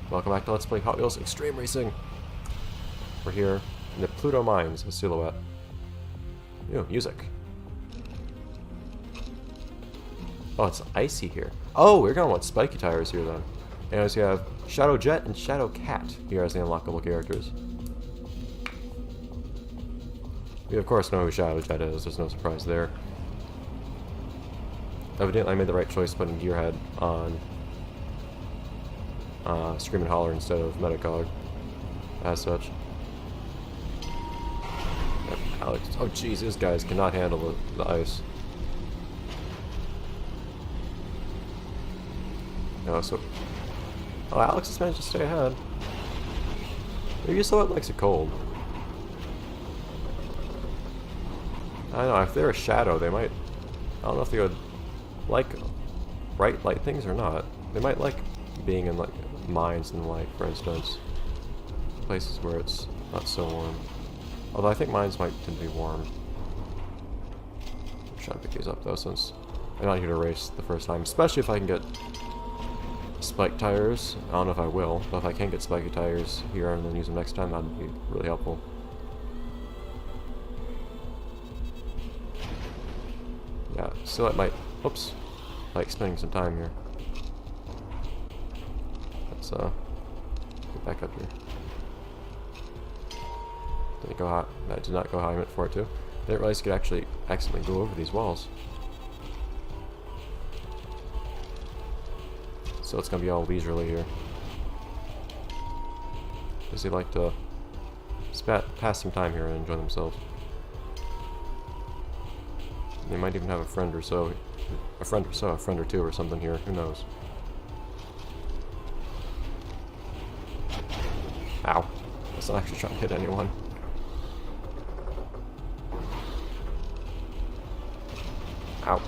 Welcome back to Let's Play Hot Wheels Extreme Racing. We're here in the Pluto Mines with Silhouette. Ew, music. Oh, it's icy here. Oh, we're gonna want spiky tires here then. And we have Shadow Jet and Shadow Cat here as the unlockable characters. We of course know who Shadow Jet is, there's no surprise there. Evidently I made the right choice putting Gearhead on Scream and Holler instead of Meta Cog, as such. Yep, Alex. Oh jeez, these guys cannot handle the ice. No, so... Oh, Alex has managed to stay ahead. Maybe Silhouette likes it cold. I don't know, if they're a shadow, they might... I don't know if they would like bright light things or not. They might like being in like mines and light, for instance. Places where it's not so warm. Although I think mines might tend to be warm. I'm trying to pick these up though, since I'm not here to race the first time. Especially if I can get spike tires. I don't know if I will, but if I can get spiky tires here and then use them next time, that'd be really helpful. Yeah, so it might... Oops. Like spending some time here. Let's get back up here. Didn't go high. That did not go how I meant for it to. Didn't realize you could actually accidentally go over these walls. So it's gonna be all leisurely here. Because they like to pass some time here and enjoy themselves. They might even have a friend or so, a friend or two or something here, who knows. Ow. That's not actually trying to hit anyone. Ow.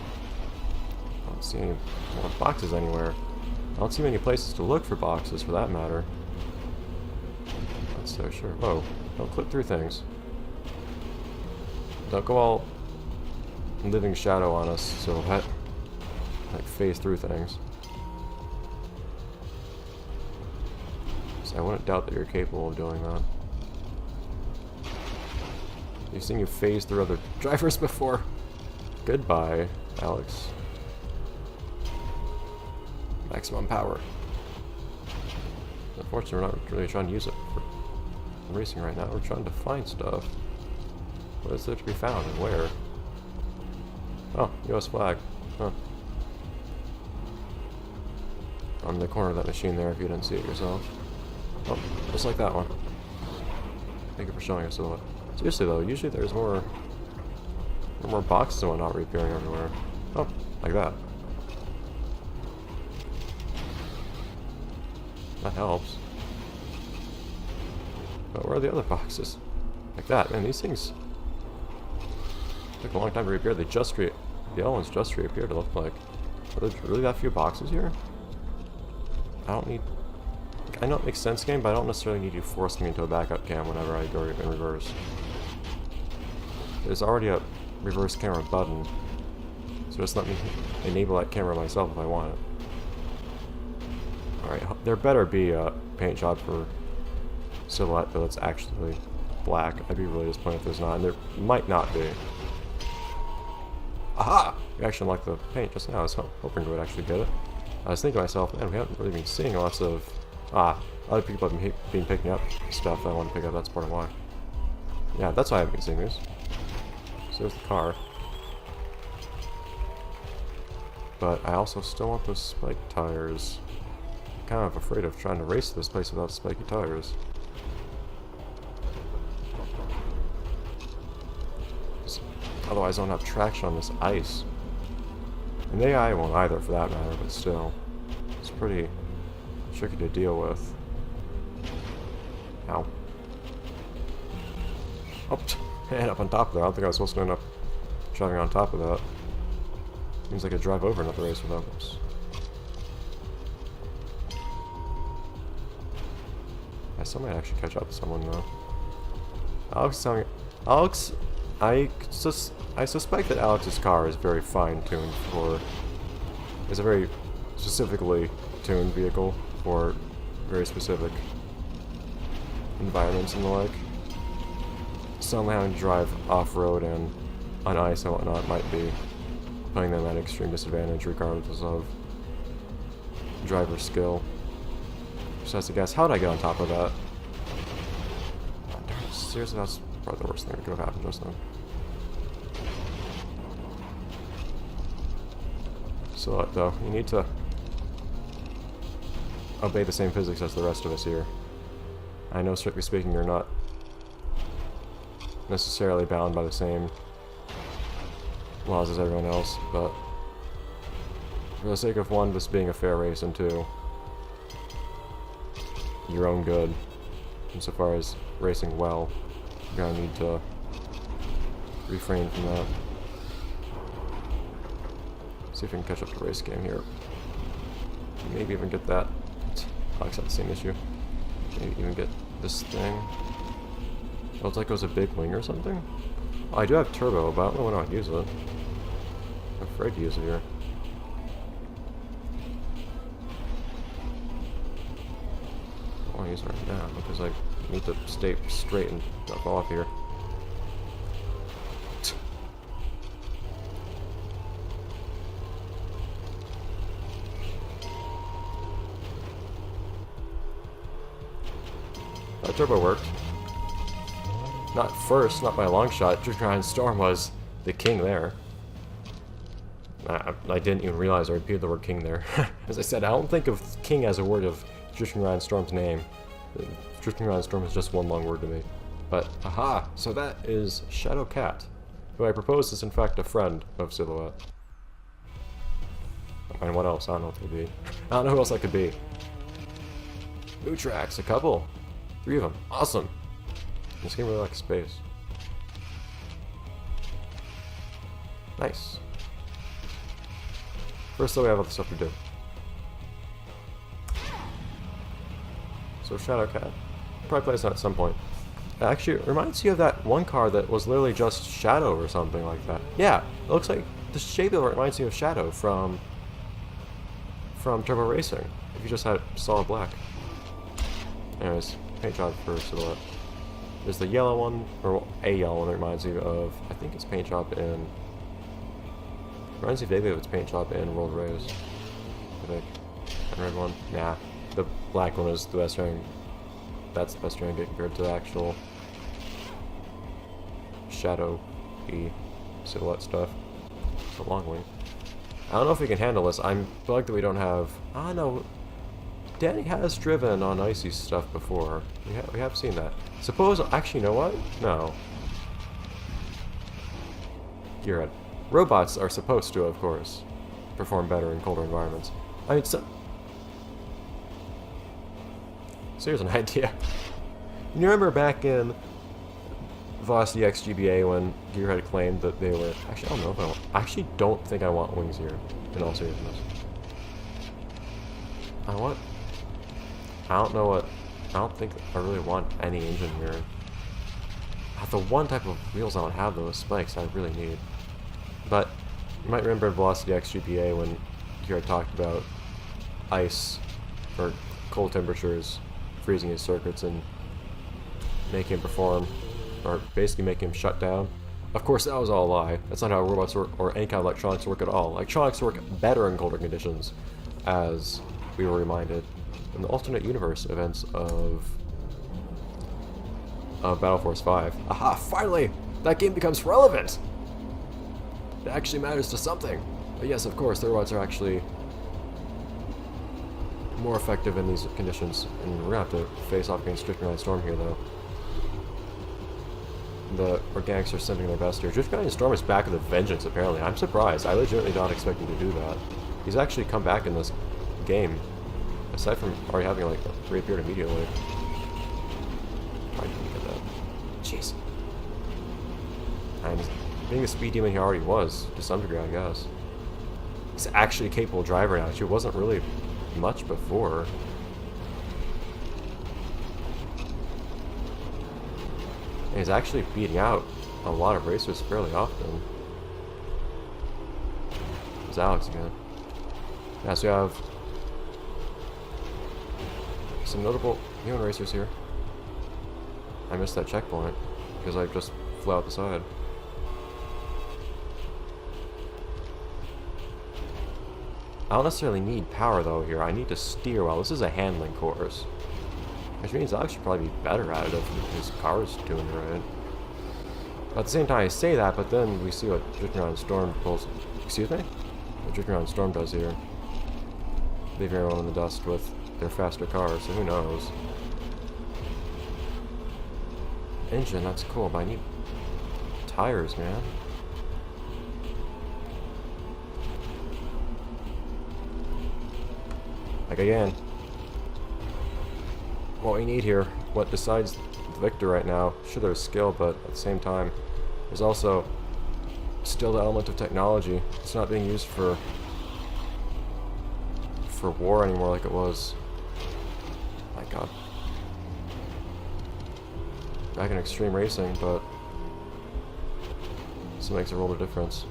I don't see any more boxes anywhere. I don't see many places to look for boxes, for that matter. Not so sure. Whoa. Don't clip through things. Don't go all living shadow on us, so that like phase through things. So I wouldn't doubt that you're capable of doing that. You've seen you phase through other drivers before. Goodbye, Alex. Maximum power. Unfortunately, we're not really trying to use it for racing right now. We're trying to find stuff. What is there to be found and where? Oh, US flag. Huh. On the corner of that machine there if you didn't see it yourself. Oh, just like that one. Thank you for showing us Silhouette. Seriously though, usually there's more boxes and whatnot reappearing everywhere. Oh, like that. That helps. But where are the other boxes? Like that. Man, these things took a long time to reappear. They just the yellow ones just reappeared, it looked like. Are there really that few boxes here? I don't need... I know it makes sense, game, but I don't necessarily need you forcing me into a backup cam whenever I go in reverse. There's already a reverse camera button, so just let me enable that camera myself if I want it. Alright, there better be a paint job for Silhouette that's actually black. I'd be really disappointed if there's not, and there might not be. Aha! You actually unlocked the paint just now. I was hoping we would actually get it. I was thinking to myself, man, we haven't really been seeing lots of... other people have been picking up stuff that I want to pick up. That's part of why. Yeah, that's why I haven't been seeing these. So there's the car. But I also still want those spike tires. I'm kind of afraid of trying to race this place without spiky tires. Otherwise I don't have traction on this ice. And the AI won't either for that matter, but still. It's pretty tricky to deal with. Ow. Oh, and up on top of that. I don't think I was supposed to end up driving on top of that. Seems like I drive over another race without this. I still might actually catch up to someone though. Alex is telling me... Alex... I suspect that Alex's car is very fine-tuned for... is a very specifically tuned vehicle for very specific environments and the like. Suddenly having to drive off-road and on ice and whatnot might be putting them at an extreme disadvantage regardless of driver skill. Just has to guess, how did I get on top of that? Seriously, that's probably the worst thing that could have happened just then. So though, you need to obey the same physics as the rest of us here. I know, strictly speaking, you're not necessarily bound by the same laws as everyone else, but for the sake of one, this being a fair race, and two, your own good, insofar as racing well, you're gonna need to refrain from that. See if we can catch up to race game here. Maybe even get that. Alex had the same issue. Maybe even get this thing. Oh, it's like it was a big wing or something? Oh, I do have turbo, but I don't know when I'll use it. I'm afraid to use it here. I want to use it right now because I need to stay straight and not fall off here. That turbo worked. Not first, not by a long shot. Drifting Storm was the king there. I didn't even realize I repeated the word king there. As I said, I don't think of king as a word of Drifting Ryan Storm's name. Drifting Ryan Storm is just one long word to me. But, aha! So that is Shadow Cat, who I propose is in fact a friend of Silhouette. And what else? I don't know what it could be. I don't know who else that could be. Mootrax, a couple. 3 of them. Awesome! This game really likes space. Nice. First though, we have other stuff to do. So Shadow Cat. Probably plays that at some point. Actually, it reminds you of that one car that was literally just Shadow or something like that. Yeah, it looks like the shape of it reminds me of Shadow from Turbo Racing. If you just had solid black. Anyways, paint job for Silhouette. There's the yellow one, or a yellow one that reminds you of, I think it's paint job in, reminds you vaguely of its paint job in World Race. I think. And red one, nah. The black one is the best ring. That's the best ring compared to the actual Shadow-y Silhouette stuff. It's a long wing. I don't know if we can handle this. I'm bugged that we don't have, I don't know. Danny has driven on icy stuff before. We have seen that. Suppose, actually, you know what? No. Gearhead. Robots are supposed to, of course, perform better in colder environments. I mean, so here's an idea. You remember back in Velocity X GBA when Gearhead claimed that they were... Actually, I don't know if I actually don't think I want wings here, in all seriousness. I don't think I really want any engine here. The one type of wheels I don't have, those spikes, I really need. But you might remember in Velocity X GPA when Gearhead talked about ice or cold temperatures freezing his circuits and making him perform, or basically making him shut down. Of course, that was all a lie. That's not how robots work, or any kind of electronics work at all. Electronics work better in colder conditions, as we were reminded in the alternate universe events of Battle Force 5. Aha! Finally! That game becomes relevant! It actually matters to something. But yes, of course, the robots are actually more effective in these conditions, and we're gonna have to face off against Drifting Ryan Storm here, though. The organics are sending their best here. Drifting Ryan Storm is back with a vengeance, apparently. I'm surprised. I legitimately not expect him to do that. He's actually come back in this game, aside from already having, like, reappeared immediately. I didn't get that. Jeez. And being the speed demon he already was, to some degree, I guess. He's actually a capable driver now. She wasn't really much before. And he's actually beating out a lot of racers fairly often. It's Alex again. Yeah, so we have some notable human racers here. I missed that checkpoint because I just flew out the side. I don't necessarily need power though here. I need to steer well. This is a handling course, which means I should probably be better at it if his car is doing it right. But at the same time, I say that, but then we see what Drifting Around Storm pulls. Excuse me? What Drifting Around Storm does here. Leaving everyone in the dust with their faster cars, so who knows? Engine, that's cool, but I need tires, man. Like again, what we need here, what decides the victor right now, sure there's skill, but at the same time, there's also still the element of technology. It's not being used for war anymore like it was. My god. Back in extreme racing, but this makes a world of difference.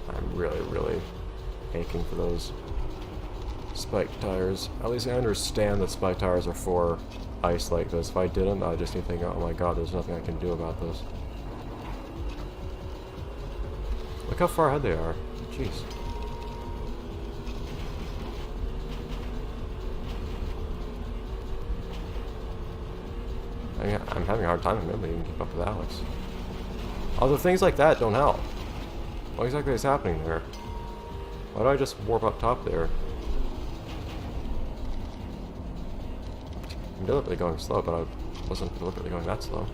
I'm really aching for those spiked tires. At least I understand that spiked tires are for ice like this. If I didn't, I'd just be thinking, oh my god, there's nothing I can do about this. Look how far ahead they are. Jeez. I'm having a hard time remembering even keep up with Alex. Although things like that don't help. What exactly is happening there? Why do I just warp up top there? I'm deliberately going slow, but I wasn't deliberately going that slow.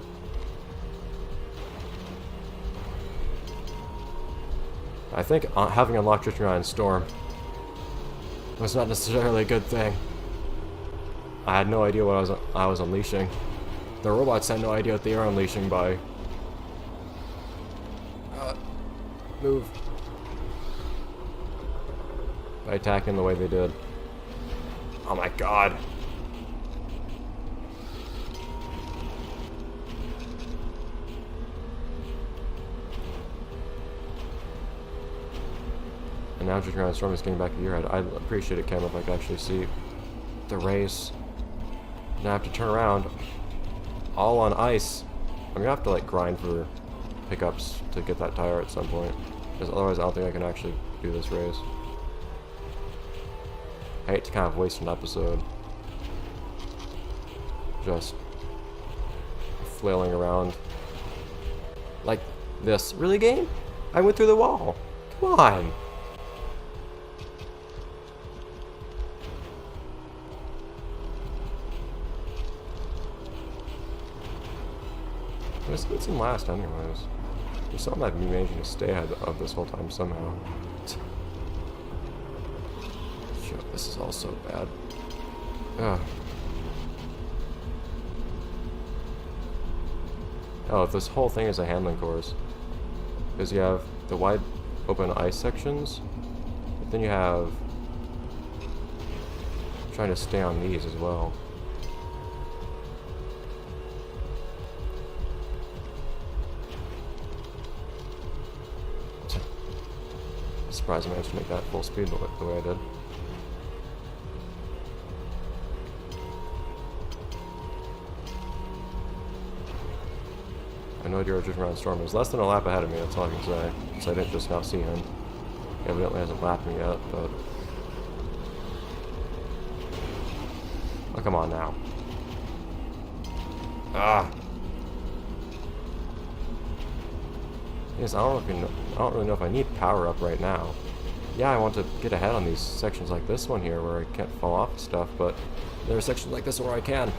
I think having unlocked Drifting Around Storm was not necessarily a good thing. I had no idea what I was unleashing. The robots had no idea what they were unleashing by... move. By attacking the way they did. Oh my god. And now Drifting Around Storm is getting back to your head. I'd appreciate it, Cam, if I could actually see the race. Now I have to turn around. All on ice. I'm gonna have to like grind for pickups to get that tire at some point, because otherwise I don't think I can actually do this race. I hate to kind of waste an episode just flailing around like this. Really, game? I went through the wall. Come on. It's in last anyways. There's something I've been managing to stay ahead of this whole time somehow. Shit, this is all so bad. Ugh. Oh, this whole thing is a handling course. Because you have the wide open ice sections, but then you have trying to stay on these as well. Surprised I managed to make that full speed the way I did. I know you're Drifting Around Storm. He's less than a lap ahead of me, that's all I can say. So I didn't just now see him. He evidently hasn't lapped me yet, but... oh, come on now. Ah! Yes, I don't really know if I need power up right now. Yeah, I want to get ahead on these sections like this one here where I can't fall off and stuff, but there are sections like this where I can.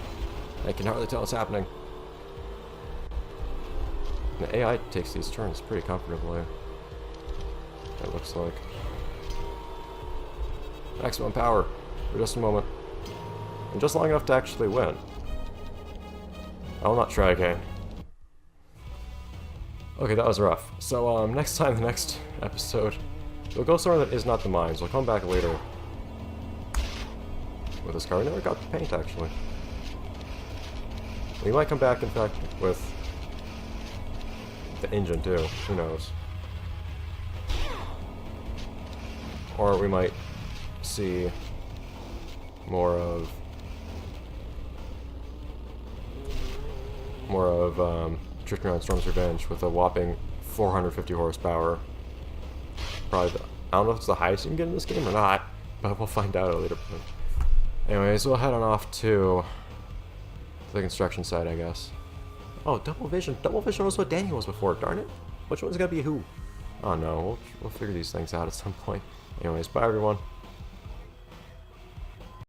I can hardly tell what's happening. The AI takes these turns pretty comfortably. It looks like. Maximum power for just a moment. And just long enough to actually win. I will not try again. Okay, that was rough. So, next time, the next episode, we'll go somewhere that is not the mines. We'll come back later with this car. We never got the paint, actually. We might come back, in fact, with the engine, too. Who knows? Or we might see more of Drifting Around Storm's Revenge with a whopping 450 horsepower. Probably I don't know if it's the highest you can get in this game or not, but we'll find out at a later point. Anyways, we'll head on off to the construction site, I guess. Oh, double vision. Double vision was what Daniel was before, darn it. Which one's gonna be who? Oh no, we'll figure these things out at some point. Anyways, bye everyone.